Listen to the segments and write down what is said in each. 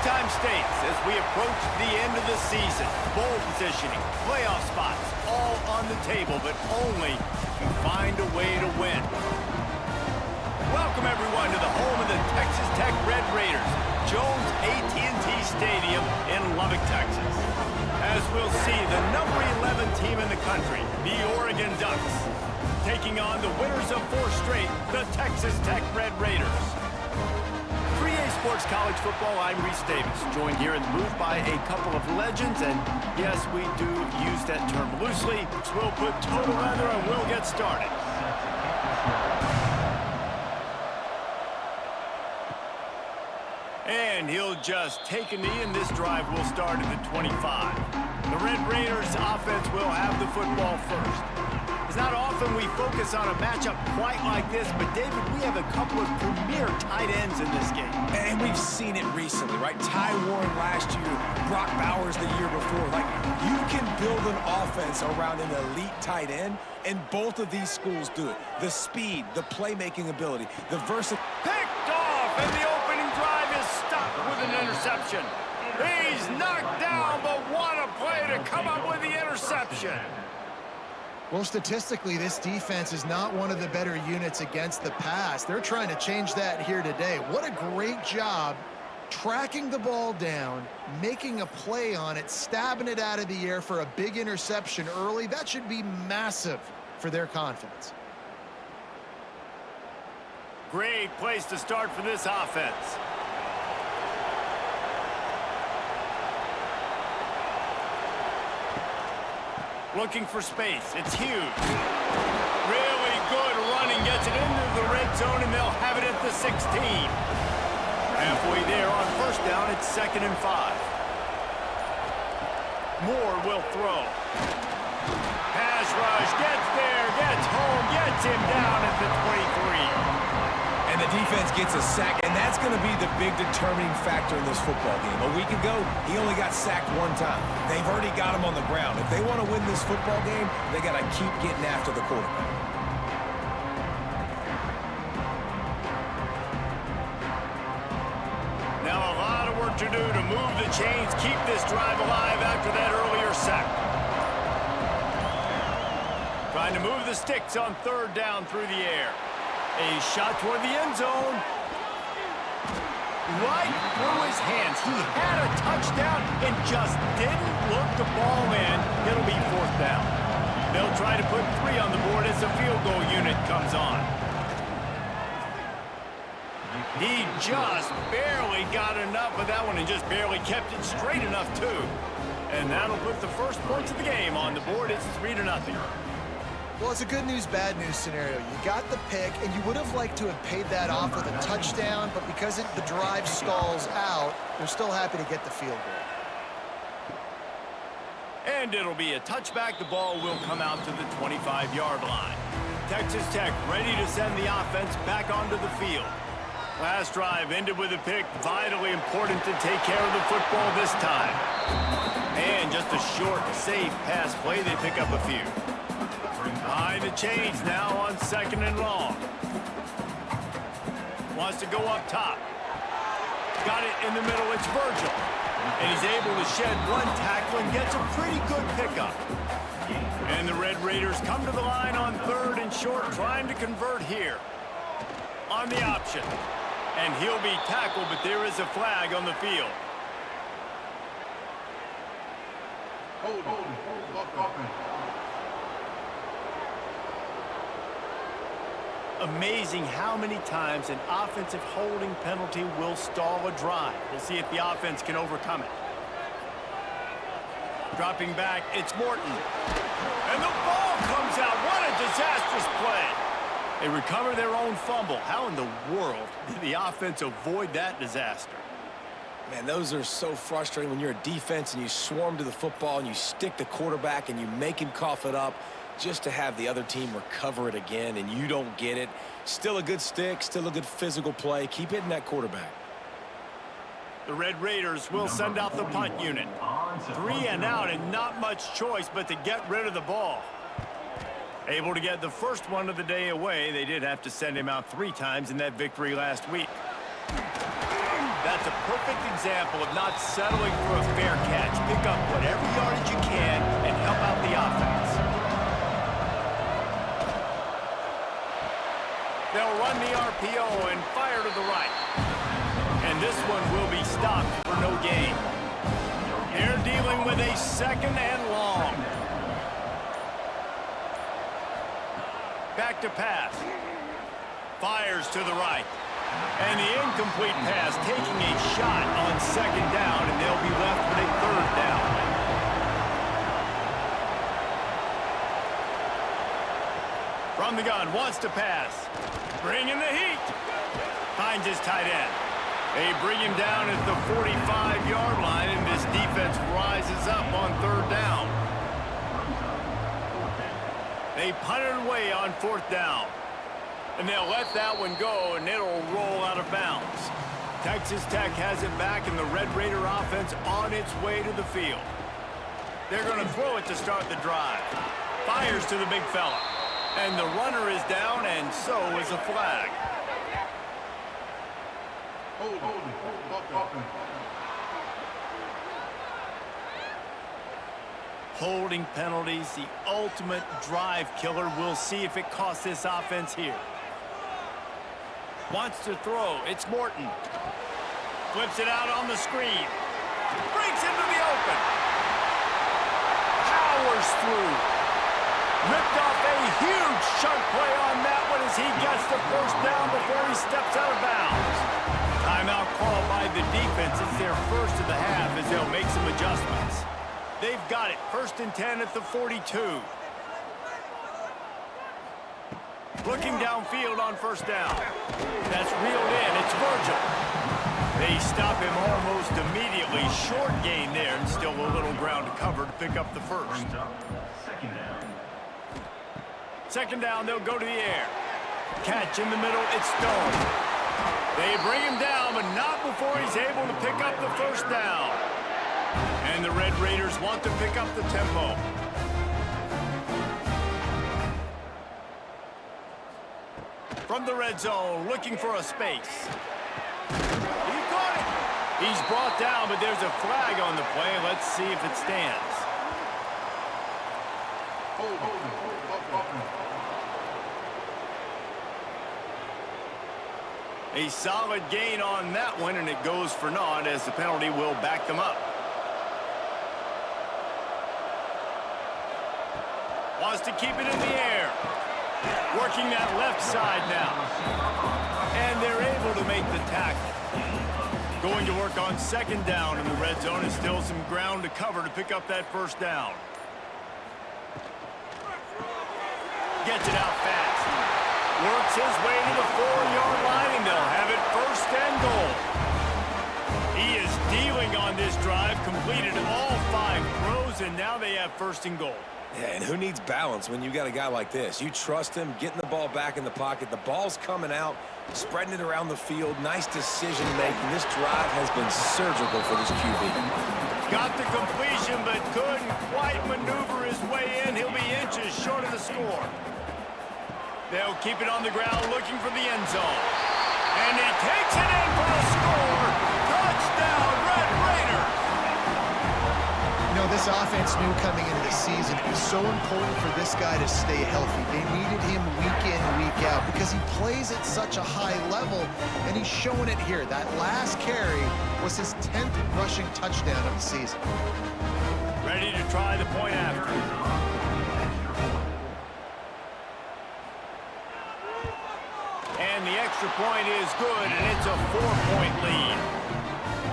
Big-time stakes as we approach the end of the season. Bowl positioning, playoff spots, all on the table, but only if you find a way to win. Welcome, everyone, to the home of the Texas Tech Red Raiders, Jones AT&T Stadium in Lubbock, Texas. As we'll see, the number 11 team in the country, the Oregon Ducks, taking on the winners of 4 straight, the Texas Tech Red Raiders. Sports College Football, I'm Reese Davis, joined here in the booth by a couple of legends, and yes, we do use that term loosely. So we'll put total leather and we'll get started. And he'll just take a knee, and this drive will start at the 25. The Red Raiders offense will have the football first. It's not often we focus on a matchup quite like this, but David, we have a couple of premier tight ends in this game. And we've seen it recently, right? Ty Warren last year, Brock Bowers the year before. Like, you can build an offense around an elite tight end, and both of these schools do it. The speed, the playmaking ability, the versatility. Picked off, and the opening drive is stopped with an interception. He's knocked down, but what a play to come up with the interception. Well, statistically, this defense is not one of the better units against the pass. They're trying to change that here today. What a great job tracking the ball down, making a play on it, stabbing it out of the air for a big interception early. That should be massive for their confidence. Great place to start for this offense. Looking for space. It's huge. Really good running. Gets it into the red zone, and they'll have it at the 16. Halfway there on first down, it's 2nd and 5. Moore will throw. Pass rush. Gets there. Gets home. Gets him down at the 23. And the defense gets a sack, and that's going to be the big determining factor in this football game. A week ago, he only got sacked 1 time. They've already got him on the ground. If they want to win this football game, they got to keep getting after the quarterback. Now a lot of work to do to move the chains, keep this drive alive after that earlier sack. Trying to move the sticks on 3rd down through the air. A shot toward the end zone. Right through his hands. He had a touchdown and just didn't look the ball in. It'll be 4th down. They'll try to put 3 on the board as the field goal unit comes on. He just barely got enough of that one and just barely kept it straight enough, too. And that'll put the first points of the game on the board. It's 3-0. Well, it's a good news, bad news scenario. You got the pick, and you would have liked to have paid that off with a touchdown, but because the drive stalls out, they're still happy to get the field goal. And it'll be a touchback. The ball will come out to the 25-yard line. Texas Tech ready to send the offense back onto the field. Last drive ended with a pick. Vitally important to take care of the football this time. And just a short, safe pass play. They pick up a few. Behind the chains now on 2nd and long. Wants to go up top. Got it in the middle. It's Virgil. And he's able to shed 1 tackle and gets a pretty good pickup. And the Red Raiders come to the line on 3rd and short, trying to convert here. On the option. And he'll be tackled, but there is a flag on the field. Hold. Amazing how many times an offensive holding penalty will stall a drive. We'll see if the offense can overcome it. Dropping back, it's Morton. And the ball comes out. What a disastrous play. They recover their own fumble. How in the world did the offense avoid that disaster? Man, those are so frustrating when you're a defense and you swarm to the football and you stick the quarterback and you make him cough it up just to have the other team recover it again and you don't get it. Still a good stick, still a good physical play. Keep hitting that quarterback. The Red Raiders will send out the punt unit. 3 and out and not much choice but to get rid of the ball. Able to get the first one of the day away. They did have to send him out 3 times in that victory last week. That's a perfect example of not settling for a fair catch. Pick up whatever yardage you can and help out the offense. They'll run the RPO and fire to the right. And this one will be stopped for no gain. They're dealing with a second and long. Back to pass. Fires to the right. And the incomplete pass taking a shot on second down, and they'll be left with a third down. From the gun, wants to pass. Bringing the heat. Finds his tight end. They bring him down at the 45-yard line, and this defense rises up on third down. They punt it away on fourth down. And they'll let that one go, and it'll roll out of bounds. Texas Tech has it back, and the Red Raider offense on its way to the field. They're going to throw it to start the drive. Fires to the big fella. And the runner is down, and so is a flag. Holding penalties, the ultimate drive killer. We'll see if it costs this offense here. Wants to throw. It's Morton. Flips it out on the screen. Breaks into the open. Powers through. Ripped off a huge chunk play on that one as he gets the first down before he steps out of bounds. Timeout called by the defense. It's their first of the half as they'll make some adjustments. They've got it. 1st and 10 at the 42. Looking downfield on first down. That's reeled in. It's Virgil. They stop him almost immediately. Short gain there, and still a little ground to cover to pick up the first. Second down, they'll go to the air. Catch in the middle. It's Stone. They bring him down, but not before he's able to pick up the first down. And the Red Raiders want to pick up the tempo. From the red zone, looking for a space. He got it. He's brought down, but there's a flag on the play. Let's see if it stands. A solid gain on that one, and it goes for naught as the penalty will back them up. Wants to keep it in the air. Working that left side now. And they're able to make the tackle. Going to work on second down in the red zone, and still some ground to cover to pick up that first down. Gets it out fast. Works his way to the 4-yard line, and they'll have it 1st and goal. He is dealing on this drive, completed all 5 throws, and now they have 1st and goal. Yeah, and who needs balance when you got a guy like this? You trust him, getting the ball back in the pocket. The ball's coming out, spreading it around the field. Nice decision-making. This drive has been surgical for this QB. Got the completion, but couldn't quite maneuver his way in. He'll be inches short of the score. They'll keep it on the ground, looking for the end zone. And he takes it in for a score. Touchdown, Red Raiders! You know, this offense knew coming into the season it was so important for this guy to stay healthy. They needed him week in, week out because he plays at such a high level, and he's showing it here. That last carry was his 10th rushing touchdown of the season. Ready to try the point after. And the extra point is good, and it's a 4-point lead.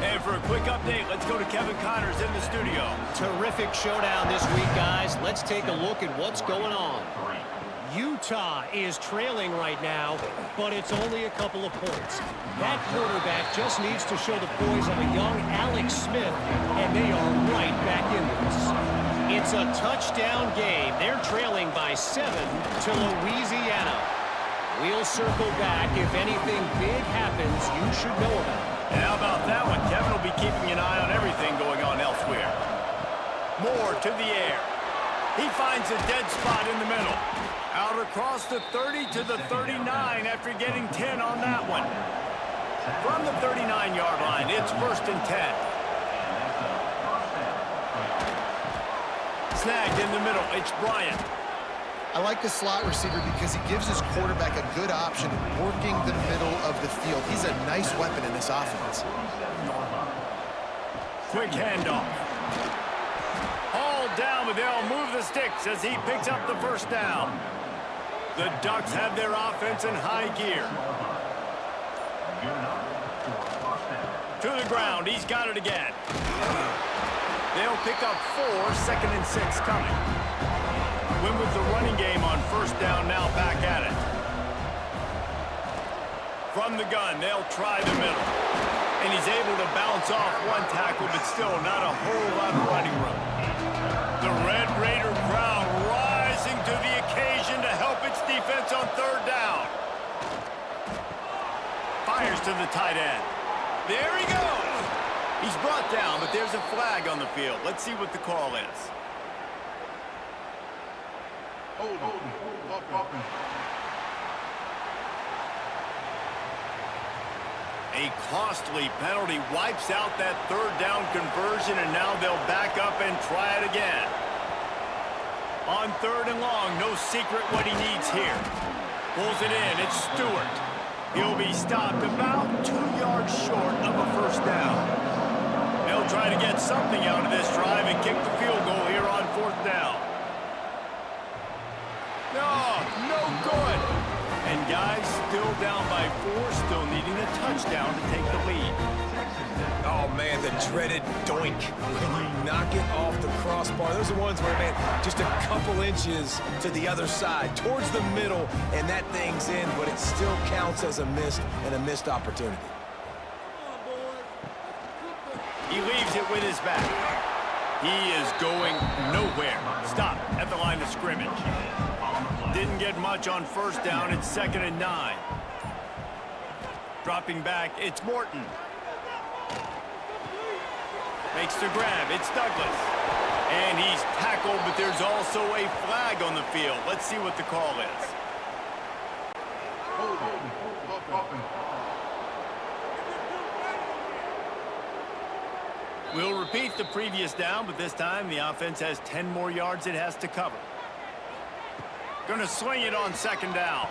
And for a quick update, let's go to Kevin Connors in the studio. Terrific showdown this week, guys. Let's take a look at what's going on. Utah is trailing right now, but it's only a couple of points. That quarterback just needs to show the poise of a young Alex Smith, and they are right back in this. It's a touchdown game. They're trailing by 7 to Louisiana. We'll circle back. If anything big happens, you should know about it. And how about that one? Kevin will be keeping an eye on everything going on elsewhere. Moore to the air. He finds a dead spot in the middle. Out across the 30 to the 39 after getting 10 on that one. From the 39-yard line, it's 1st and 10. Snagged in the middle, it's Bryant. I like the slot receiver because he gives his quarterback a good option working the middle of the field. He's a nice weapon in this offense. Quick handoff. All down, but they'll move the sticks as he picks up the 1st down. The Ducks have their offense in high gear. To the ground, he's got it again. They'll pick up 4, 2nd and 6 coming. Win with the running game on 1st down, now back at it. From the gun, they'll try the middle. And he's able to bounce off one tackle, but still not a whole lot of running room. The Red Raider crowd rising to the occasion to help its defense on 3rd down. Fires to the tight end. There he goes. He's brought down, but there's a flag on the field. Let's see what the call is. A costly penalty wipes out that 3rd down conversion, and now they'll back up and try it again. On 3rd and long, no secret what he needs here. Pulls it in, it's Stewart. He'll be stopped about 2 yards short of a 1st down. They'll try to get something out of this drive and kick the field goal here on 4th down. No good. And guys, still down by 4, still needing a touchdown to take the lead. Oh, man, the dreaded doink. When you knock it off the crossbar, those are ones where, man, just a couple inches to the other side, towards the middle, and that thing's in, but it still counts as a missed opportunity. He leaves it with his back. He is going nowhere. Stop at the line of scrimmage. Didn't get much on 1st down. It's 2nd and 9. Dropping back, it's Morton. Makes the grab, it's Douglas. And he's tackled, but there's also a flag on the field. Let's see what the call is. We'll repeat the previous down, but this time the offense has 10 more yards it has to cover. Going to swing it on 2nd down.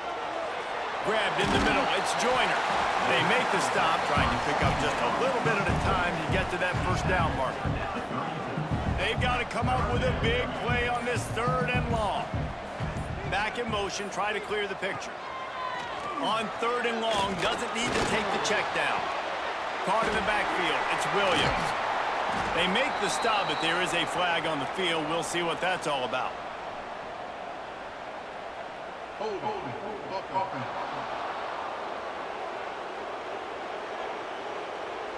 Grabbed in the middle, it's Joyner. They make the stop, trying to pick up just a little bit at a time to get to that 1st down marker. They've got to come up with a big play on this 3rd and long. Back in motion, try to clear the picture. On 3rd and long, doesn't need to take the check down. Caught in the backfield, it's Williams. They make the stop, but there is a flag on the field. We'll see what that's all about.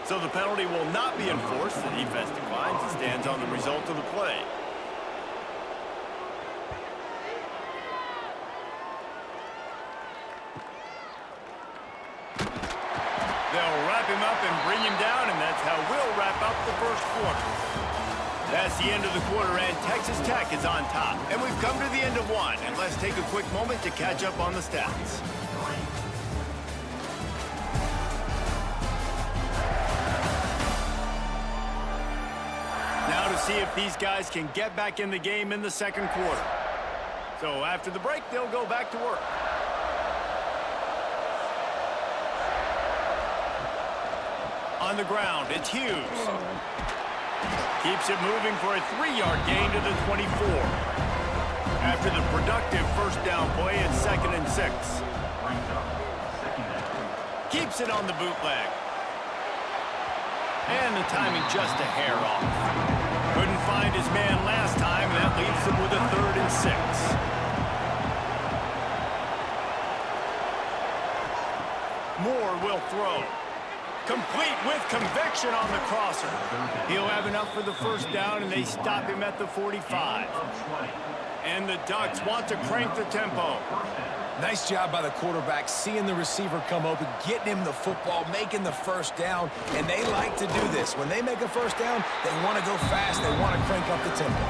So the penalty will not be enforced. The defense declines and stands on the result of the play. They'll wrap him up and bring him down, and that's how we'll wrap up the 1st quarter. That's the end of the quarter, and Texas Tech is on top. And we've come to the end of 1, and let's take a quick moment to catch up on the stats. Now to see if these guys can get back in the game in the 2nd quarter. So after the break, they'll go back to work. On the ground, it's Hughes. Keeps it moving for a 3-yard gain to the 24. After the productive 1st down play, it's 2nd and 6. Keeps it on the bootleg. And the timing just a hair off. Couldn't find his man last time, and that leaves him with a 3rd and 6. Moore will throw. Complete with conviction on the crosser. He'll have enough for the 1st down, and they stop him at the 45. And the Ducks want to crank the tempo. Nice job by the quarterback, seeing the receiver come open, getting him the football, making the 1st down, and they like to do this. When they make a 1st down, they want to go fast, they want to crank up the tempo.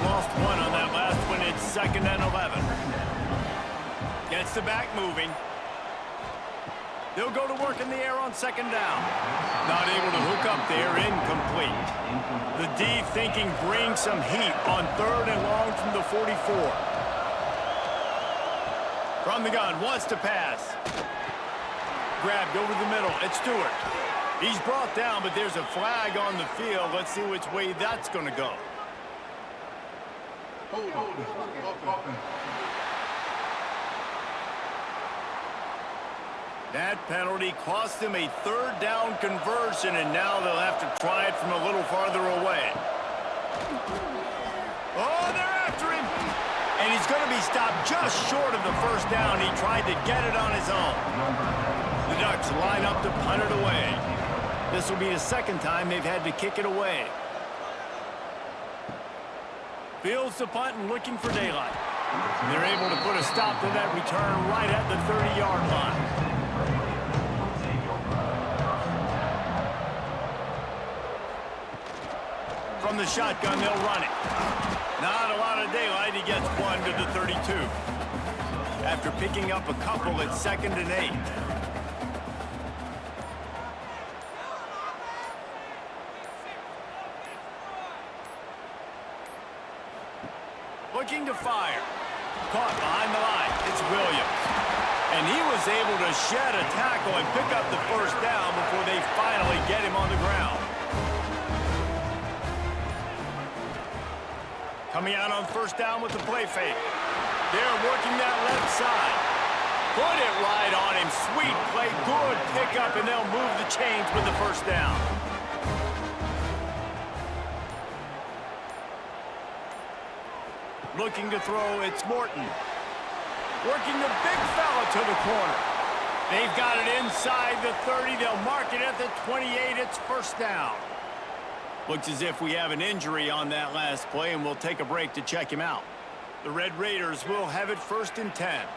Lost 1 on that last one. It's 2nd and 11. Gets the back moving. They'll go to work in the air on second down. Not able to hook up there, incomplete. The D thinking bring some heat on 3rd and long from the 44. From the gun, wants to pass. Grabbed over the middle, it's Stewart. He's brought down, but there's a flag on the field. Let's see which way that's going to go. That penalty cost them a 3rd down conversion, and now they'll have to try it from a little farther away. Oh, they're after him! And he's going to be stopped just short of the 1st down. He tried to get it on his own. The Ducks line up to punt it away. This will be the 2nd time they've had to kick it away. Fields the punt and looking for daylight. They're able to put a stop to that return right at the 30-yard line. From the shotgun, they'll run it. Not a lot of daylight. He gets 1 to the 32. After picking up a couple, it's 2nd and 8. Looking to fire. Caught behind the line. It's Williams. And he was able to shed a tackle and pick up the 1st down before they finally get him on the ground. Coming out on 1st down with the play fake. They're working that left side. Put it right on him. Sweet play. Good pickup, and they'll move the chains with the 1st down. Looking to throw, it's Morton. Working the big fella to the corner. They've got it inside the 30. They'll mark it at the 28. It's 1st down. Looks as if we have an injury on that last play, and we'll take a break to check him out. The Red Raiders will have it 1st and 10.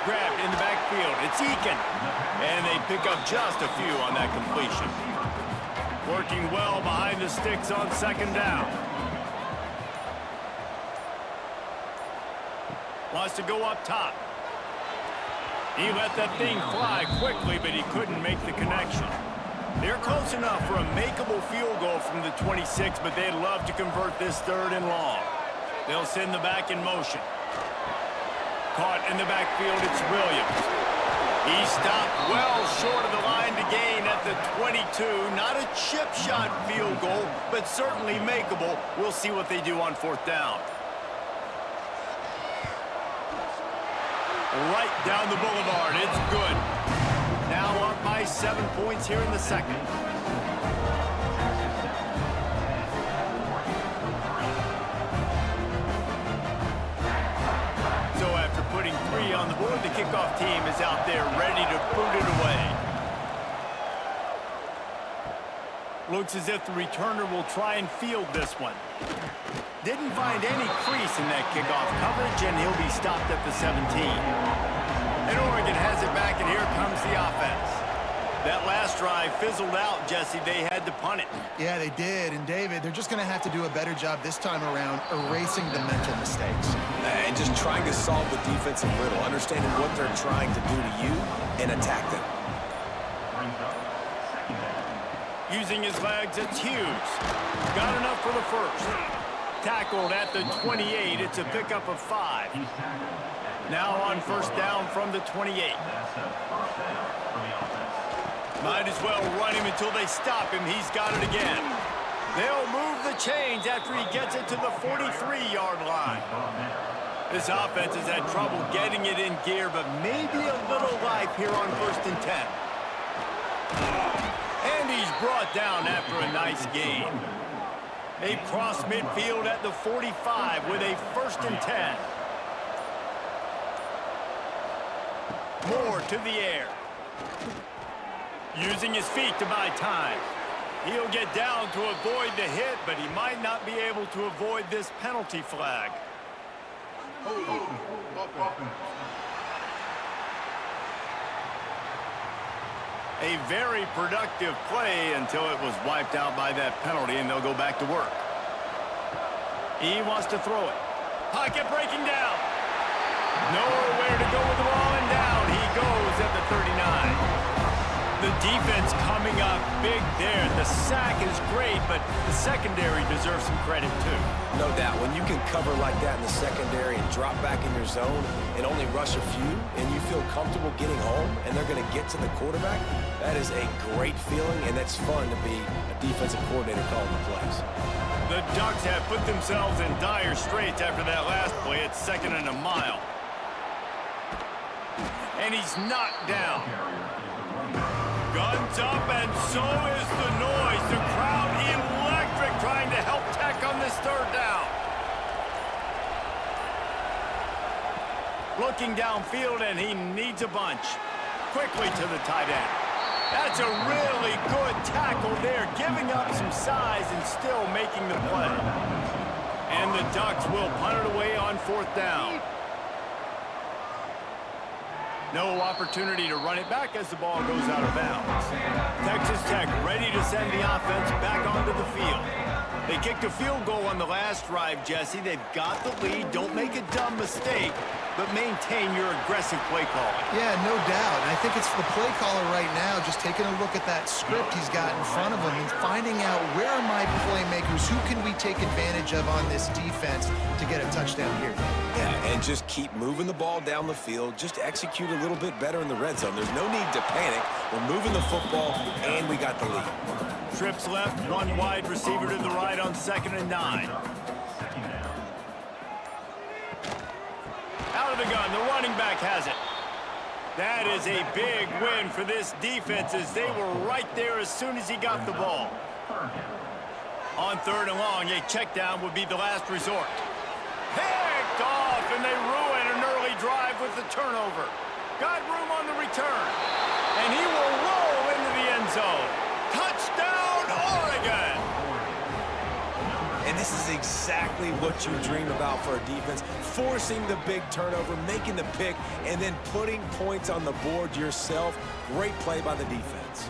Grabbed in the backfield. It's Eakin. And they pick up just a few on that completion. Working well behind the sticks on 2nd down. Wants to go up top. He let that thing fly quickly, but he couldn't make the connection. They're close enough for a makeable field goal from the 26, but they'd love to convert this 3rd and long. They'll send the back in motion. Caught in the backfield, it's Williams. He stopped well short of the line to gain at the 22. Not a chip shot field goal, but certainly makeable. We'll see what they do on 4th down. Right down the boulevard. It's good. Now up by 7 points here in the 2nd. So after putting 3 on the board, the kickoff team is out there ready to boot it away. Looks as if the returner will try and field this one. Didn't find any crease in that kickoff coverage, and he'll be stopped at the 17. And Oregon has it back, and here comes the offense. That last drive fizzled out, Jesse. They had to punt it. Yeah, they did. And, David, they're just going to have to do a better job this time around erasing the mental mistakes. And just trying to solve the defensive riddle, understanding what they're trying to do to you and attack them. Using his legs, it's Hughes. Got enough for the 1st. Tackled at the 28. It's a pickup of 5. Now on 1st down from the 28. Might as well run him until they stop him. He's got it again. They'll move the chains after he gets it to the 43-yard line. This offense has had trouble getting it in gear, but maybe a little life here on 1st and 10. And he's brought down after a nice gain. They cross midfield at the 45 with a 1st and 10. Moore to the air. Using his feet to buy time. He'll get down to avoid the hit, but he might not be able to avoid this penalty flag. A very productive play until it was wiped out by that penalty, and they'll go back to work. He wants to throw it. Pocket breaking down. Nowhere to go with the ball, and down he goes at the 39. The defense coming up big there. The sack is great, but the secondary deserves some credit too. No doubt. When you can cover like that in the secondary and drop back in your zone and only rush a few, and you feel comfortable getting home, and they're going to get to the quarterback, that is a great feeling, and that's fun to be a defensive coordinator calling the plays. The Ducks have put themselves in dire straits after that last play. It's 2nd and a mile. And he's knocked down. Guns up, and so is the noise. The crowd electric, trying to help Tech on this 3rd down. Looking downfield, and he needs a bunch. Quickly to the tight end. That's a really good tackle there, giving up some size and still making the play. And the Ducks will punt it away on 4th down. No opportunity to run it back as the ball goes out of bounds. Texas Tech ready to send the offense back onto the field. They kicked a field goal on the last drive, Jesse. They've got the lead. Don't make a dumb mistake, but maintain your aggressive play calling. Yeah, no doubt. And I think it's the play caller right now just taking a look at that script he's got in front of him and finding out where are my playmakers, who can we take advantage of on this defense to get a touchdown here. Yeah, and just keep moving the ball down the field. Just execute a little bit better in the red zone. There's no need to panic. We're moving the football, and we got the lead. Trips left, one wide receiver to the right on 2nd and 9. Out of the gun, the running back has it. That is a big win for this defense as they were right there as soon as he got the ball. On 3rd and long, a check down would be the last resort. Picked off, and they ruin an early drive with the turnover. Got room on the return, and he will roll into the end zone. Touchdown, Oregon! And this is exactly what you dream about for a defense. Forcing the big turnover, making the pick, and then putting points on the board yourself. Great play by the defense.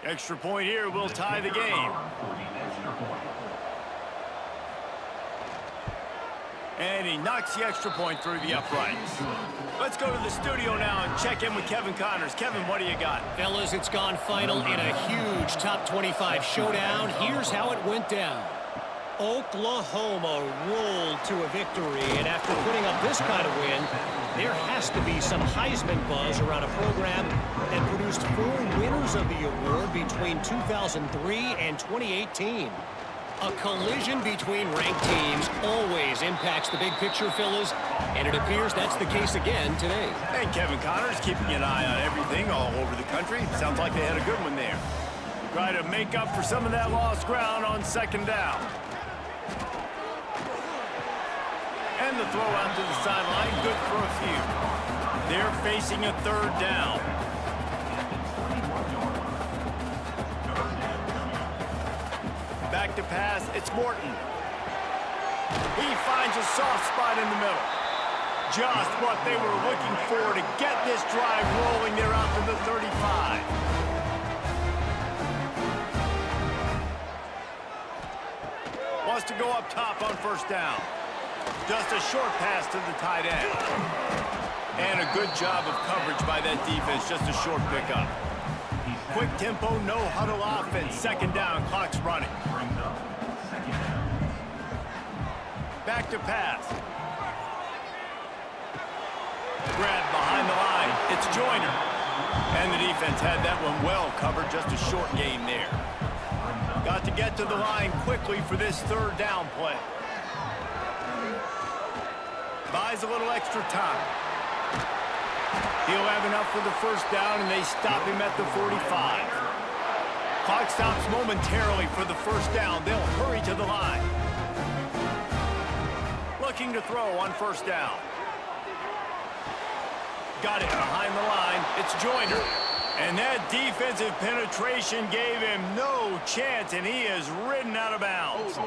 Extra point here will tie the game. And he knocks the extra point through the uprights. Let's go to the studio now and check in with Kevin Connors. Kevin, what do you got? Fellas, it's gone final in a huge top 25 showdown. Here's how it went down. Oklahoma rolled to a victory, and after putting up this kind of win, there has to be some Heisman buzz around a program that produced 4 winners of the award between 2003 and 2018. A collision between ranked teams always impacts the big picture, fellas, and it appears that's the case again today. And Kevin Connors keeping an eye on everything all over the country. Sounds like they had a good one there. Try to make up for some of that lost ground on 2nd down. And the throw out to the sideline, good for a few. They're facing a 3rd down. Back to pass, it's Morton. He finds a soft spot in the middle. Just what they were looking for to get this drive rolling. They're out to the 35. Wants to go up top on 1st down. Just a short pass to the tight end. And a good job of coverage by that defense, just a short pickup. Quick tempo, no huddle offense. 2nd down, clock's running. Back to pass. Grab behind the line, it's Joyner. And the defense had that one well covered, just a short game there. Got to get to the line quickly for this 3rd down play. Buys a little extra time. He'll have enough for the 1st down, and they stop him at the 45. Clock stops momentarily for the 1st down. They'll hurry to the line. Looking to throw on 1st down. Got it behind the line. It's Joyner. And that defensive penetration gave him no chance, and he is ridden out of bounds.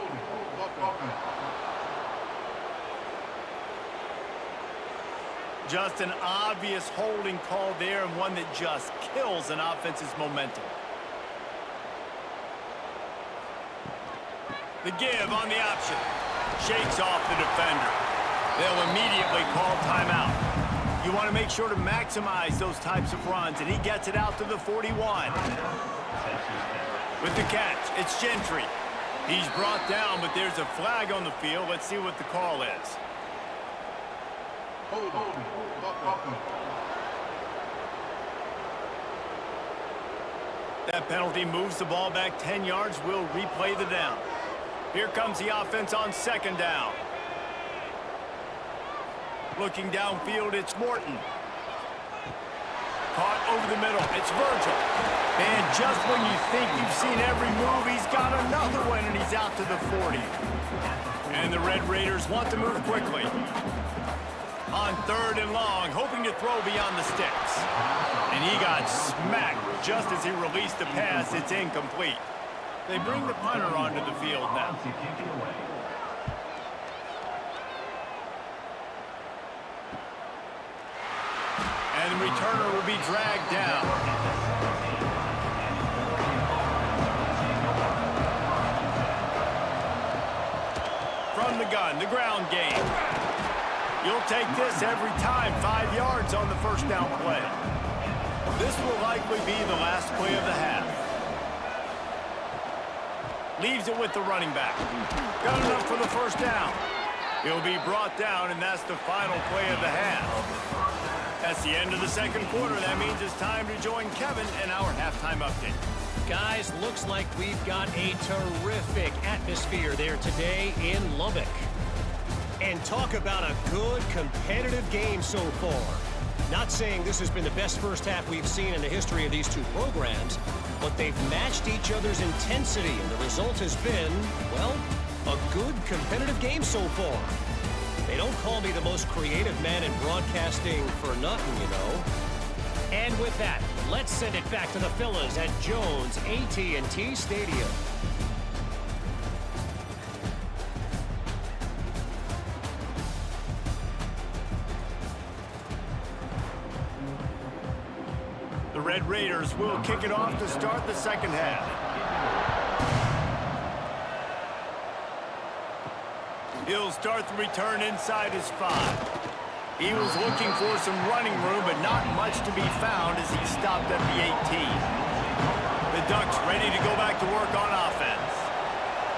Just an obvious holding call there, and one that just kills an offense's momentum. The give on the option. Shakes off the defender. They'll immediately call timeout. You want to make sure to maximize those types of runs, and he gets it out to the 41. With the catch, it's Gentry. He's brought down, but there's a flag on the field. Let's see what the call is. That penalty moves the ball back 10 yards. We'll replay the down. Here comes the offense on second down. Looking downfield, it's Morton. Caught over the middle, it's Virgil. And just when you think you've seen every move, he's got another one, and he's out to the 40. And the Red Raiders want to move quickly. On third and long, hoping to throw beyond the sticks. And he got smacked just as he released the pass. It's incomplete. They bring the punter onto the field now. And the returner will be dragged down. From the gun, the ground game. You'll take this every time. 5 yards on the first down play. This will likely be the last play of the half. Leaves it with the running back. Got enough for the first down. He'll be brought down, and that's the final play of the half. That's the end of the second quarter. That means it's time to join Kevin in our halftime update. Guys, looks like we've got a terrific atmosphere there today in Lubbock. And talk about a good competitive game so far. Not saying this has been the best first half we've seen in the history of these two programs, but they've matched each other's intensity, and the result has been, well, a good competitive game so far. They don't call me the most creative man in broadcasting for nothing, you know. And with that, let's send it back to the fellas at Jones AT&T Stadium. The Red Raiders will kick it off to start the second half. He'll start the return inside his 5. He was looking for some running room, but not much to be found as he stopped at the 18. The Ducks ready to go back to work on offense.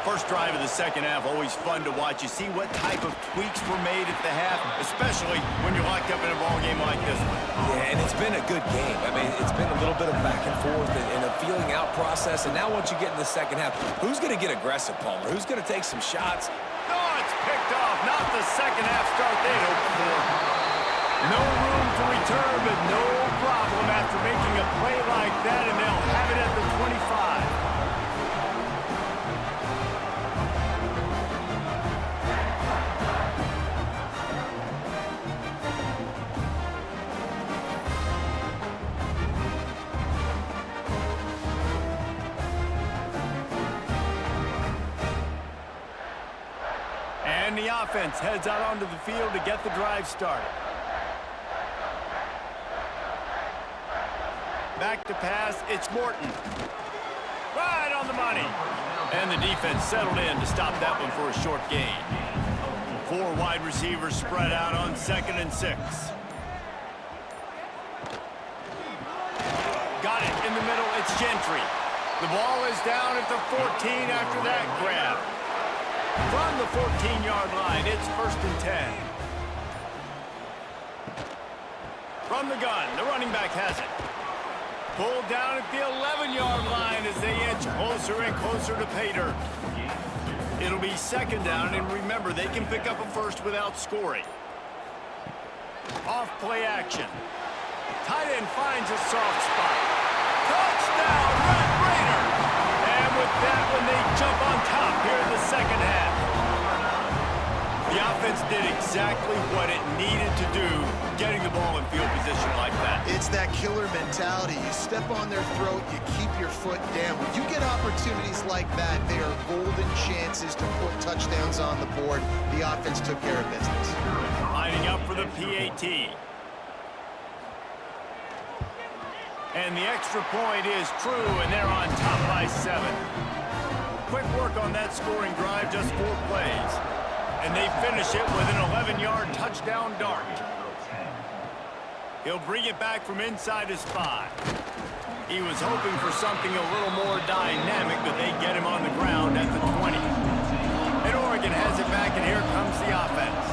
First drive of the second half, always fun to watch. You see what type of tweaks were made at the half, especially when you're locked up in a ball game like this one. Yeah, and it's been a good game. I mean, it's been a little bit of back and forth and a feeling out process. And now once you get in the second half, who's going to get aggressive, Palmer? Who's going to take some shots? Oh, it's picked off. Not the second half start they'd hoped for. No room to return, but no problem after making a play like that, and they'll have it at the 25. And the offense heads out onto the field to get the drive started. Back to pass, it's Morton. Right on the money. And the defense settled in to stop that one for a short gain. 4 wide receivers spread out on 2nd and 6. Got it in the middle, it's Gentry. The ball is down at the 14 after that grab. From the 14-yard line, it's 1st and 10. From the gun, the running back has it. Pulled down at the 11-yard line as they inch closer and closer to pay dirt. It'll be 2nd down, and remember, they can pick up a first without scoring. Off play action. Tight end finds a soft spot. Touchdown, Red Raiders! And with that one, they jump on top here in the second half. The offense did exactly what it needed to do, getting the ball in field position like that. It's that killer mentality. You step on their throat, you keep your foot down. When you get opportunities like that, they are golden chances to put touchdowns on the board. The offense took care of business. Lining up for the PAT. And the extra point is true, and they're on top by 7. Quick work on that scoring drive, just 4 plays. And they finish it with an 11-yard touchdown dart. He'll bring it back from inside his 5. He was hoping for something a little more dynamic, but they get him on the ground at the 20. And Oregon has it back, and here comes the offense.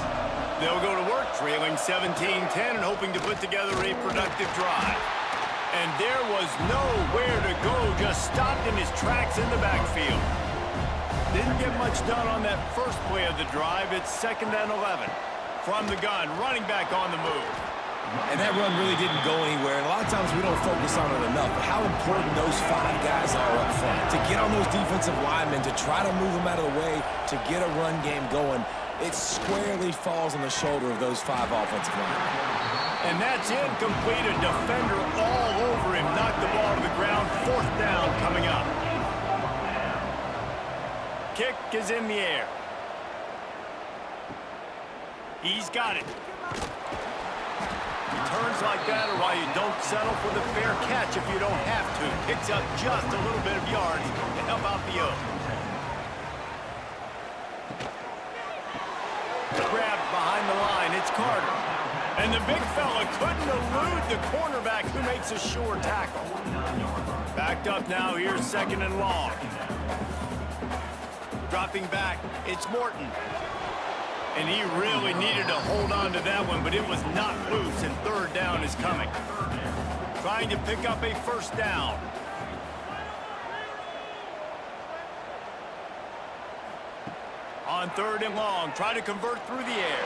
They'll go to work trailing 17-10 and hoping to put together a productive drive. And there was nowhere to go, just stopped in his tracks in the backfield. Didn't get much done on that first play of the drive. It's 2nd and 11. From the gun, running back on the move. And that run really didn't go anywhere. And a lot of times we don't focus on it enough, but how important those 5 guys are up front. To get on those defensive linemen, to try to move them out of the way, to get a run game going, it squarely falls on the shoulder of those 5 offensive linemen. And that's incomplete. A defender all over him. Knocked the ball to the ground. 4th down coming up. Kick is in the air. He's got it. Turns like that or why you don't settle for the fair catch if you don't have to. Picks up just a little bit of yards to help out the Oak. Grabbed behind the line. It's Carter. And the big fella couldn't elude the cornerback who makes a sure tackle. Backed up now. Here's 2nd and long. Dropping back. It's Morton. And he really needed to hold on to that one, but it was not loose, and 3rd down is coming. Trying to pick up a 1st down. On 3rd and long, try to convert through the air.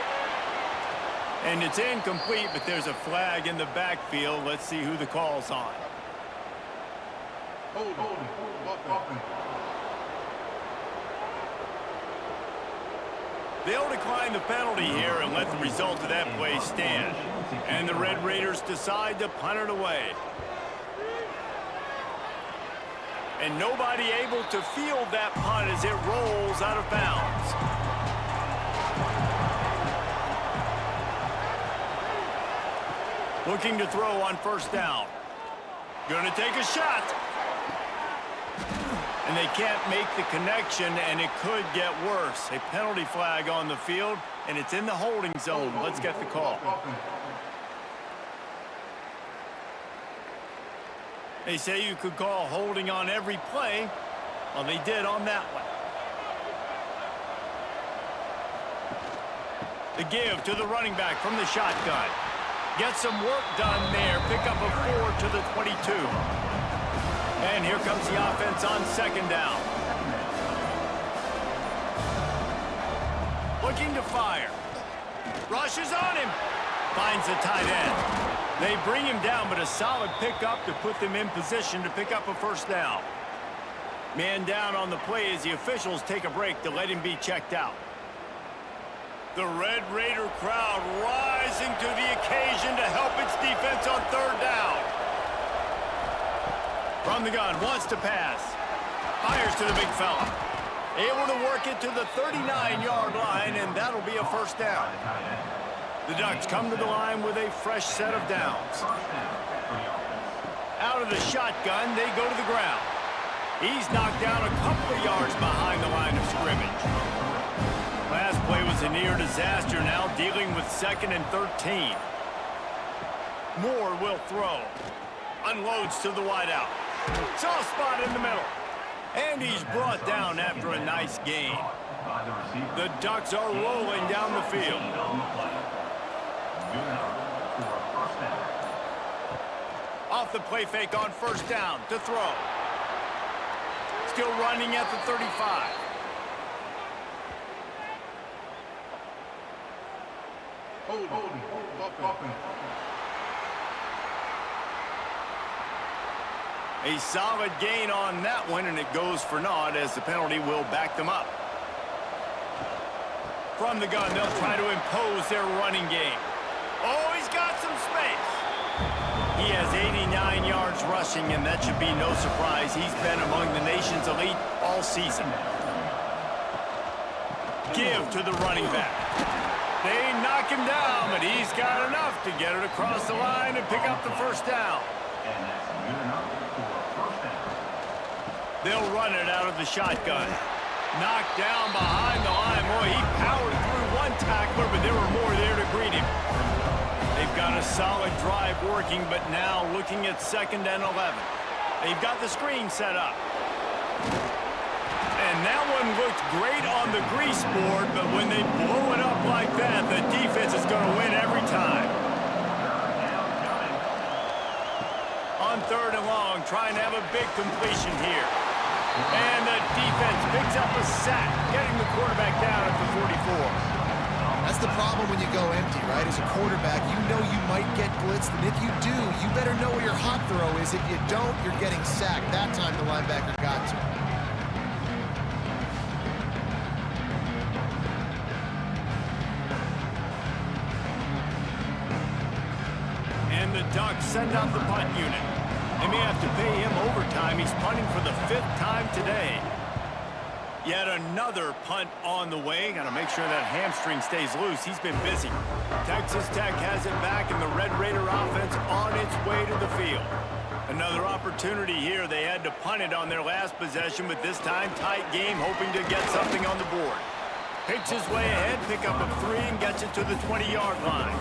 And it's incomplete, but there's a flag in the backfield. Let's see who the call's on. They'll decline the penalty here and let the result of that play stand. And the Red Raiders decide to punt it away. And nobody able to field that punt as it rolls out of bounds. Looking to throw on 1st down. Gonna take a shot. And they can't make the connection, and it could get worse. A penalty flag on the field, and it's in the holding zone. Let's get the call. They say you could call holding on every play. Well, they did on that one. The give to the running back from the shotgun. Get some work done there. Pick up a 4 to the 22. And here comes the offense on 2nd down. Looking to fire. Rushes on him. Finds the tight end. They bring him down, but a solid pickup to put them in position to pick up a 1st down. Man down on the play as the officials take a break to let him be checked out. The Red Raider crowd rising to the occasion to help its defense on 3rd down. From the gun, wants to pass. Fires to the big fella. Able to work it to the 39-yard line, and that'll be a 1st down. The Ducks come to the line with a fresh set of downs. Out of the shotgun, they go to the ground. He's knocked down a couple of yards behind the line of scrimmage. Last play was a near disaster, now dealing with 2nd and 13. Moore will throw. Unloads to the wideout. Soft spot in the middle. And he's brought down after a nice gain. The Ducks are rolling down the field. Off the play fake on 1st down to throw. Still running at the 35. A solid gain on that one, and it goes for naught as the penalty will back them up. From the gun, they'll try to impose their running game. Oh, he's got some space. He yards rushing, and that should be no surprise. He's been among the nation's elite all season. Give to the running back. They knock him down, but he's got enough to get it across the line and pick up the first down. They'll run it out of the shotgun. Knocked down behind the line. Boy, he powered through one tackler, but there were more there to greet him. They've got a solid drive working, but now looking at 2nd and 11. They've got the screen set up. And that one looked great on the grease board, but when they blow it up like that, the defense is going to win every time. On 3rd and long, trying to have a big completion here. And the defense picks up a sack, getting the quarterback down at the 44. That's the problem when you go empty, right? As a quarterback, you know you might get blitzed, and if you do, you better know where your hot throw is. If you don't, you're getting sacked. That time the linebacker got to him. And the Ducks send out the punt unit. They may have to pay him overtime. He's punting for the 5th time today. Yet another punt on the way. Got to make sure that hamstring stays loose. He's been busy. Texas Tech has it back, and the Red Raider offense on its way to the field. Another opportunity here. They had to punt it on their last possession, but this time tight game, hoping to get something on the board. Picks his way ahead, pick up a 3, and gets it to the 20-yard line.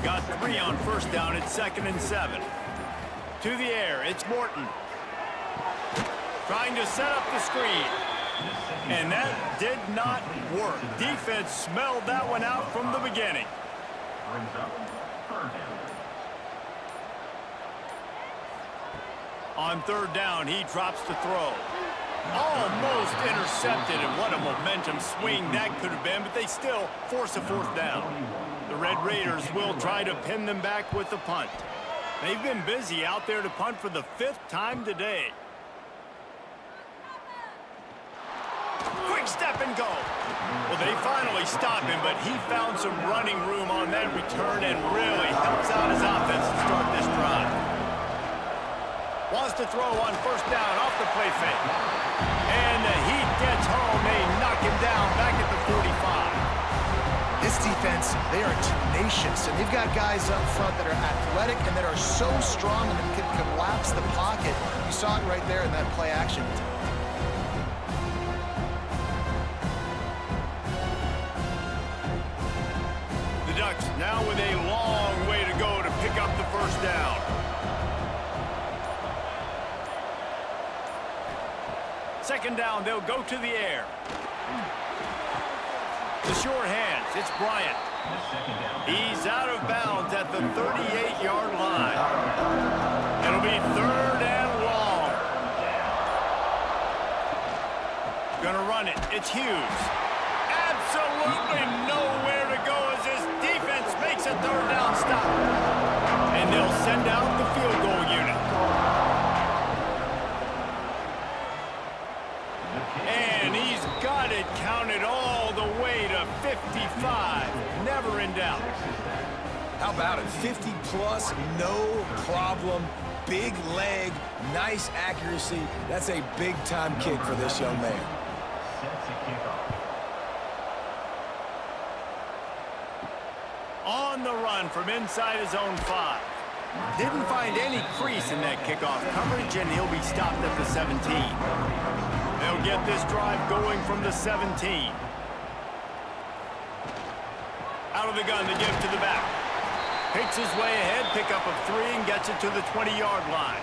Got 3 on 1st down at 2nd and 7. To the air, it's Morton. Trying to set up the screen. And that did not work. Defense smelled that one out from the beginning. On 3rd down, he drops the throw. Almost intercepted, and what a momentum swing that could have been, but they still force a 4th down. The Red Raiders will try to pin them back with the punt. They've been busy out there to punt for the 5th time today. Quick step and go. Well, they finally stop him, but he found some running room on that return and really helps out his offense to start this drive. Wants to throw on 1st down off the play fake. And the Heat gets home. They knock him down back at the 45. This defense, they are tenacious, and they've got guys up front that are athletic and that are so strong and can collapse the pocket. You saw it right there in that play action. The Ducks now with a long way to go to pick up the 1st down. Second down, they'll go to the air. The sure hands, it's Bryant. He's out of bounds at the 38-yard line. It'll be 3rd and long. Gonna run it, it's Hughes. Absolutely nowhere to go as this defense makes a 3rd down stop. And they'll send out the field goal unit. And he's got it counted all the way to 55. Never in doubt. How about it? 50-plus, no problem. Big leg, nice accuracy. That's a big-time kick for this young man. On the run from inside his own 5. Didn't find any crease in that kickoff coverage, and he'll be stopped at the 17. They'll get this drive going from the 17. Out of the gun, they give to the back. Picks his way ahead, pick up a 3, and gets it to the 20-yard line.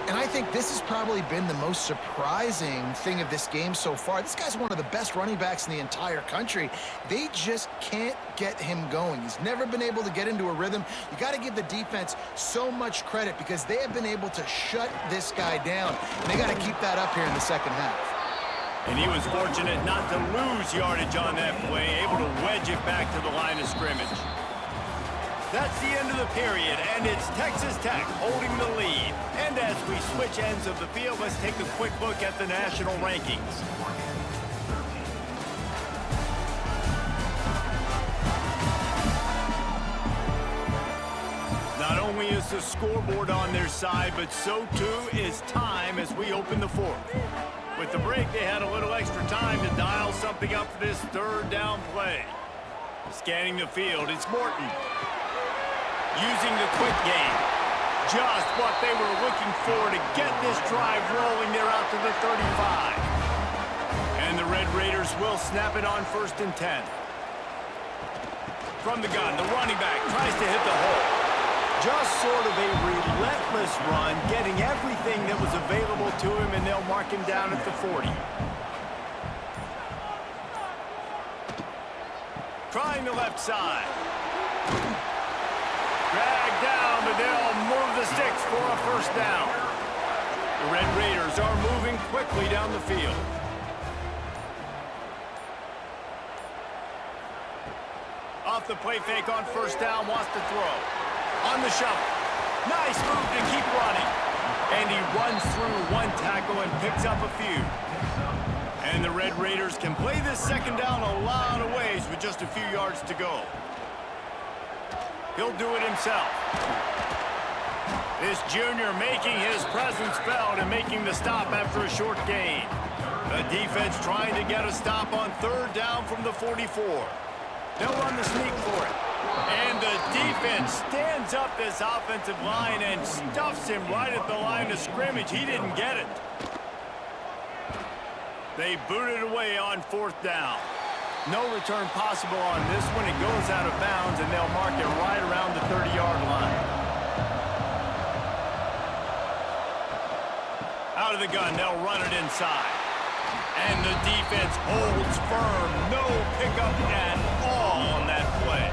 And I think this has probably been the most surprising thing of this game so far. This guy's one of the best running backs in the entire country. They just can't get him going. He's never been able to get into a rhythm. You got to give the defense so much credit because they have been able to shut this guy down. And they got to keep that up here in the 2nd half. And he was fortunate not to lose yardage on that play, able to wedge it back to the line of scrimmage. That's the end of the period, and it's Texas Tech holding the lead. And as we switch ends of the field, let's take a quick look at the national rankings. Not only is the scoreboard on their side, but so too is time as we open the fourth. With the break, they had a little extra time to dial something up for this third down play. Scanning the field, it's Morton. Using the quick game. Just what they were looking for to get this drive rolling. They're out to the 35. And the Red Raiders will snap it on 1st and 10. From the gun, the running back tries to hit the hole. Just sort of a relentless run, getting everything that was available to him, and they'll mark him down at the 40. Trying the left side. Dragged down, but they'll move the sticks for a 1st down. The Red Raiders are moving quickly down the field. Off the play fake on 1st down, wants to throw. On the shovel. Nice move to keep running. And he runs through one tackle and picks up a few. And the Red Raiders can play this 2nd down a lot of ways with just a few yards to go. He'll do it himself. This junior making his presence felt and making the stop after a short gain. The defense trying to get a stop on 3rd down from the 44. They'll run the sneak for it. And the defense stands up this offensive line and stuffs him right at the line of scrimmage. He didn't get it. They boot it away on 4th down. No return possible on this one. It goes out of bounds, and they'll mark it right around the 30-yard line. Out of the gun, they'll run it inside. And the defense holds firm. No pickup at all on that play.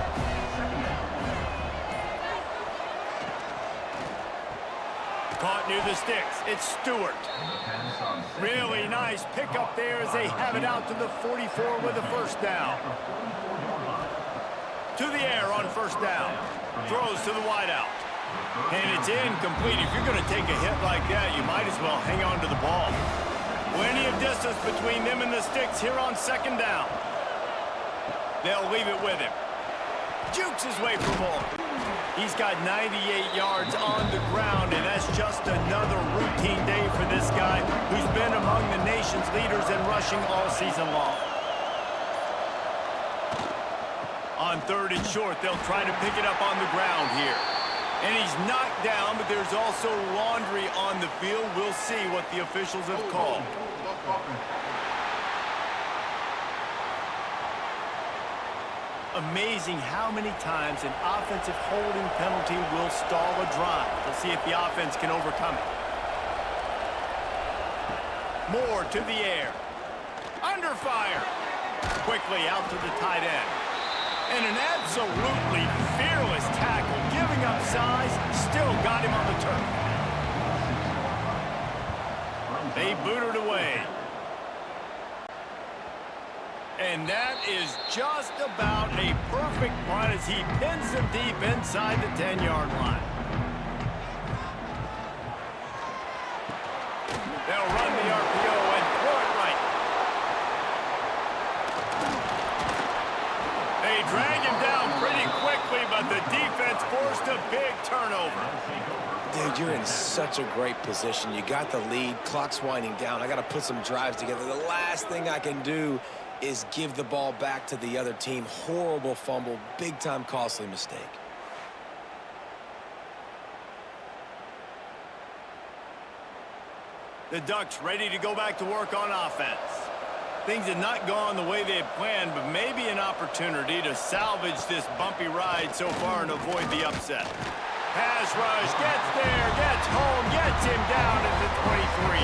Caught near the sticks. It's Stewart. Really nice pickup there as they have it out to the 44 with a 1st down. To the air on 1st down. Throws to the wideout. And it's incomplete. If you're going to take a hit like that, you might as well hang on to the ball. Plenty of distance between them and the sticks here on 2nd down. They'll leave it with him. Jukes his way for more. He's got 98 yards on the ground, and that's just another routine day for this guy who's been among the nation's leaders in rushing all season long. On 3rd and short, they'll try to pick it up on the ground here. And he's knocked down, but there's also laundry on the field. We'll see what the officials have called. Amazing how many times an offensive holding penalty will stall a drive. We'll see if the offense can overcome it. Moore to the air. Under fire. Quickly out to the tight end. And an absolutely fearless tackle, giving up size, still got him on the turf. They boot it away. And that is just about a perfect run as he pins them deep inside the 10-yard line. They'll run the RPO and throw it right. They drag him down pretty quickly, but the defense forced a big turnover. Dude, you're in such a great position. You got the lead, clock's winding down. I got to put some drives together. The last thing I can do is give the ball back to the other team. Horrible fumble, big-time costly mistake. The Ducks ready to go back to work on offense. Things had not gone the way they had planned, but maybe an opportunity to salvage this bumpy ride so far and avoid the upset. Pass rush, gets there, gets home, gets him down at the 23.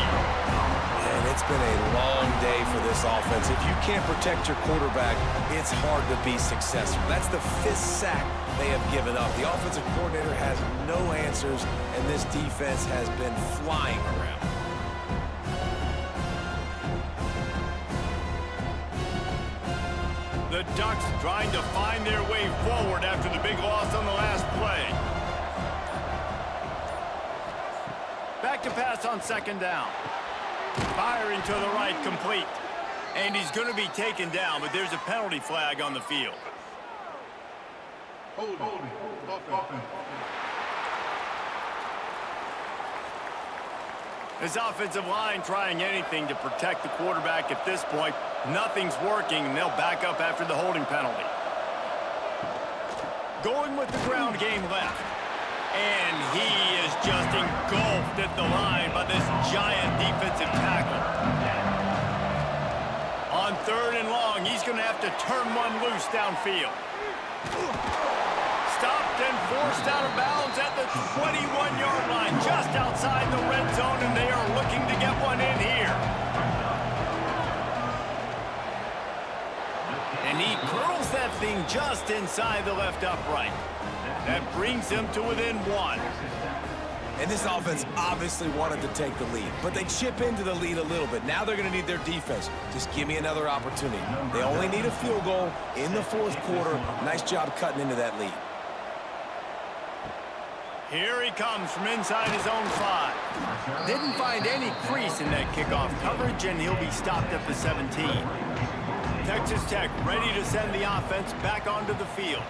And it's been a long day for this offense. If you can't protect your quarterback, it's hard to be successful. That's the 5th sack they have given up. The offensive coordinator has no answers, and this defense has been flying around. The Ducks trying to find their way forward after the big loss on the last play. Back to pass on 2nd down. Firing to the right, complete. And he's going to be taken down, but there's a penalty flag on the field. This offensive line trying anything to protect the quarterback at this point. Nothing's working, and they'll back up after the holding penalty. Going with the ground game left. And he is just engulfed at the line by this giant defensive tackle. On 3rd and long, he's going to have to turn one loose downfield. Stopped and forced out of bounds at the 21-yard line, just outside the red zone, and they are looking to get one in here. And he curls that thing just inside the left upright. That brings them to within 1. And this offense obviously wanted to take the lead, but they chip into the lead a little bit. Now they're going to need their defense. Just give me another opportunity. They only need a field goal in the 4th quarter. Nice job cutting into that lead. Here he comes from inside his own 5. Didn't find any crease in that kickoff coverage, and he'll be stopped at the 17. Texas Tech ready to send the offense back onto the field.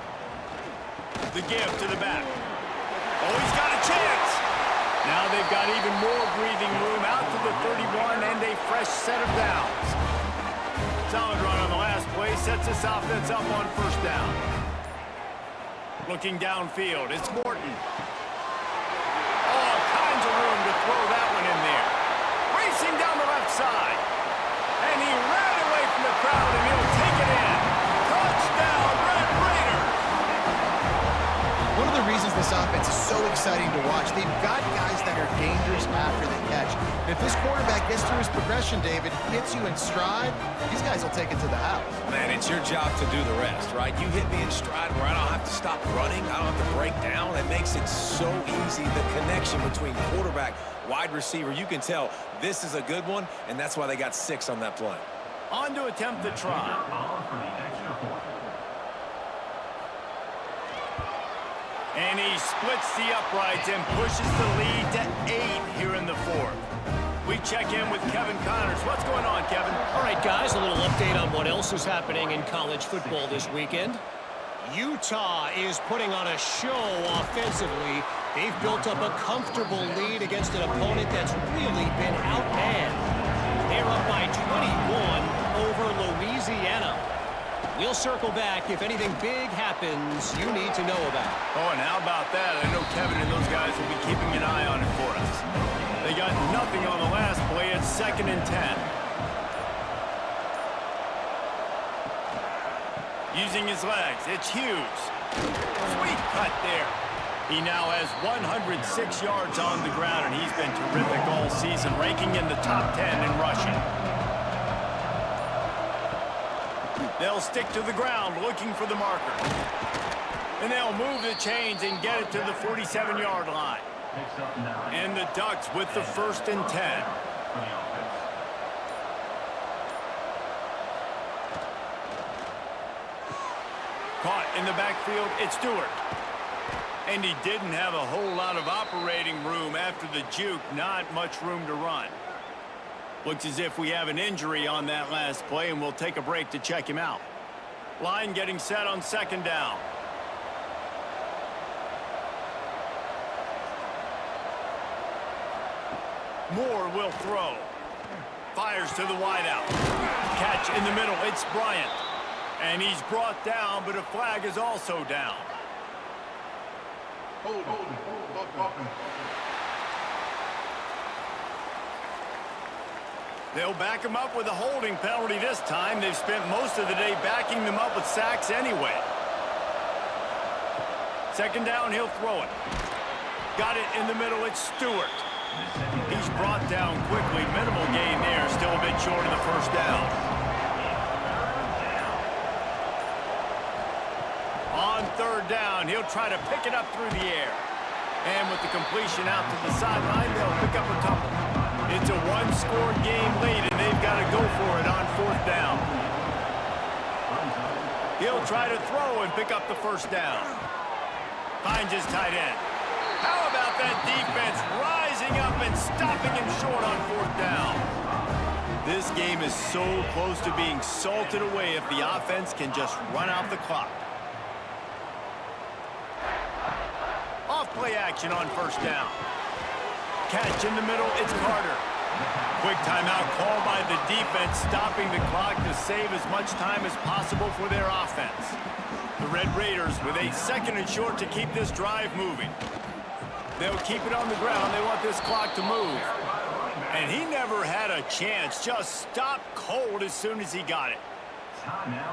The give to the back. Oh, he's got a chance. Now they've got even more breathing room out to the 31 and a fresh set of downs. Solid run on the last play sets this offense up on 1st down. Looking downfield, it's Morton. All kinds of room to throw that one in there. Racing down the left side. And he ran away from the crowd, and he'll take it in. Touchdown, Red Raiders! One of the reasons this offense is so exciting to watch, they've got guys that are dangerous after the catch. If this quarterback gets through his progression, David, hits you in stride, these guys will take it to the house. Man, it's your job to do the rest, right? You hit me in stride where I don't have to stop running. I don't have to break down. It makes it so easy, the connection between quarterback, wide receiver. You can tell this is a good one, and that's why they got 6 on that play. On to attempt the try. And he splits the uprights and pushes the lead to 8 here in the 4th. We check in with Kevin Connors. What's going on, Kevin? All right, guys, a little update on what else is happening in college football this weekend. Utah is putting on a show offensively. They've built up a comfortable lead against an opponent that's really been outmanned. They're up by 21 over Louisiana. We'll circle back if anything big happens you need to know about. Oh, and how about that? I know Kevin and those guys will be keeping an eye on it for us. They got nothing on the last play. It's 2nd and 10. Using his legs, it's Hughes. Sweet cut there. He now has 106 yards on the ground, and he's been terrific all season, ranking in the top 10 in rushing. They'll stick to the ground, looking for the marker. And they'll move the chains and get it to the 47-yard line. And the Ducks with the 1st and 10. Caught in the backfield, it's Stewart. And he didn't have a whole lot of operating room after the juke, not much room to run. Looks as if we have an injury on that last play, and we'll take a break to check him out. Line getting set on 2nd down. Moore will throw. Fires to the wideout. Catch in the middle, it's Bryant. And he's brought down, but a flag is also down. Hold. They'll back him up with a holding penalty this time. They've spent most of the day backing them up with sacks anyway. 2nd down, he'll throw it. Got it in the middle, it's Stewart. He's brought down quickly. Minimal gain there, still a bit short of the 1st down. On 3rd down, he'll try to pick it up through the air. And with the completion out to the sideline, they'll pick up a couple. It's a 1-score game lead, and they've got to go for it on 4th down. He'll try to throw and pick up the 1st down. Finds his tight end. How about that defense rising up and stopping him short on 4th down? This game is so close to being salted away if the offense can just run out the clock. Off play action on 1st down. catch in the middle. It's Carter. Quick timeout called by the defense, stopping the clock to save as much time as possible for their offense. The Red Raiders with a 2nd and short to keep this drive moving. They'll keep it on the ground. They want this clock to move. And he never had a chance. Just stopped cold as soon as he got it.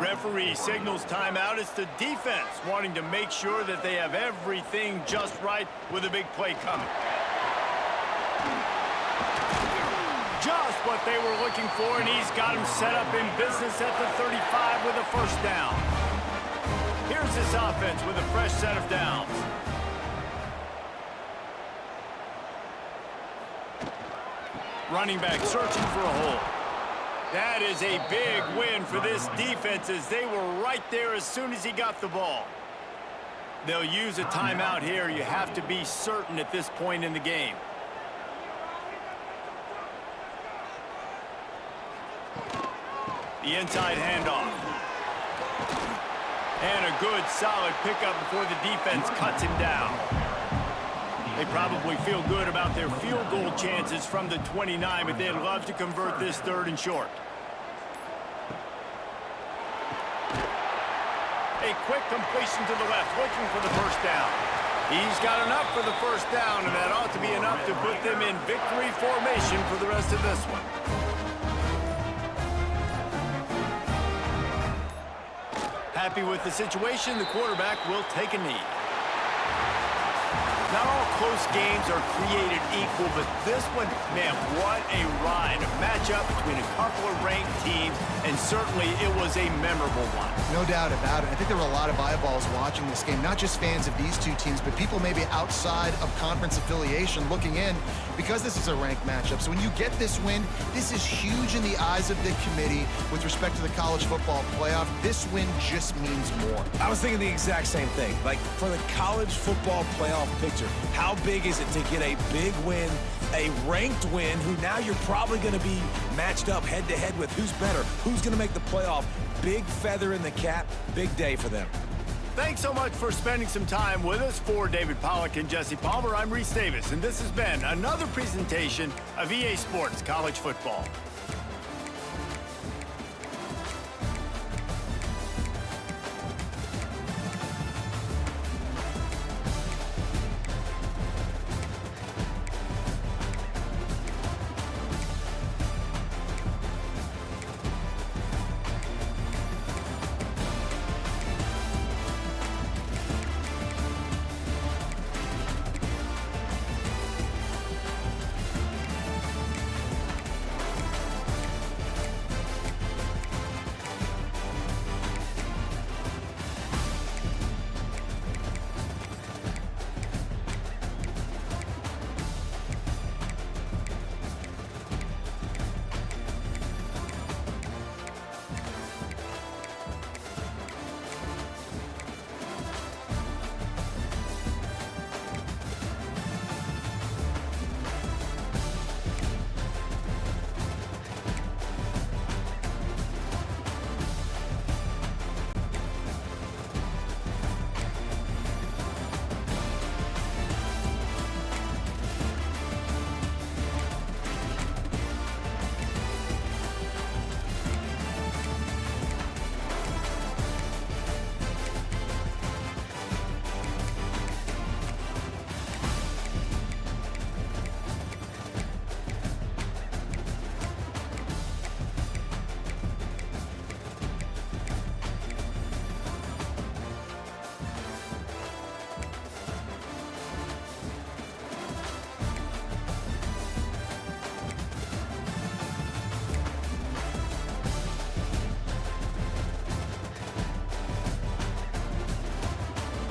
Referee signals timeout. It's the defense wanting to make sure that they have everything just right with a big play coming. Just what they were looking for, and he's got him set up in business at the 35 with a 1st down. Here's this offense with a fresh set of downs. Running back searching for a hole. That is a big win for this defense as they were right there as soon as he got the ball. They'll use a timeout here. You have to be certain at this point in the game. The inside handoff. And a good, solid pickup before the defense cuts him down. They probably feel good about their field goal chances from the 29, but they'd love to convert this 3rd and short. A quick completion to the left, looking for the 1st down. He's got enough for the 1st down, and that ought to be enough to put them in victory formation for the rest of this one. Happy with the situation, the quarterback will take a knee. Not all close games are created equal, but this one, man, what a ride. A matchup between a couple of ranked teams, and certainly it was a memorable one. No doubt about it. I think there were a lot of eyeballs watching this game, not just fans of these two teams, but people maybe outside of conference affiliation looking in because this is a ranked matchup. So when you get this win, this is huge in the eyes of the committee with respect to the college football playoff. This win just means more. I was thinking the exact same thing. Like, for the college football playoff picture, how big is it to get a big win, a ranked win, who now you're probably going to be matched up head-to-head with who's better, who's going to make the playoff. Big feather in the cap, big day for them. Thanks so much for spending some time with us. For David Pollack and Jesse Palmer, I'm Reese Davis, and this has been another presentation of EA Sports College Football.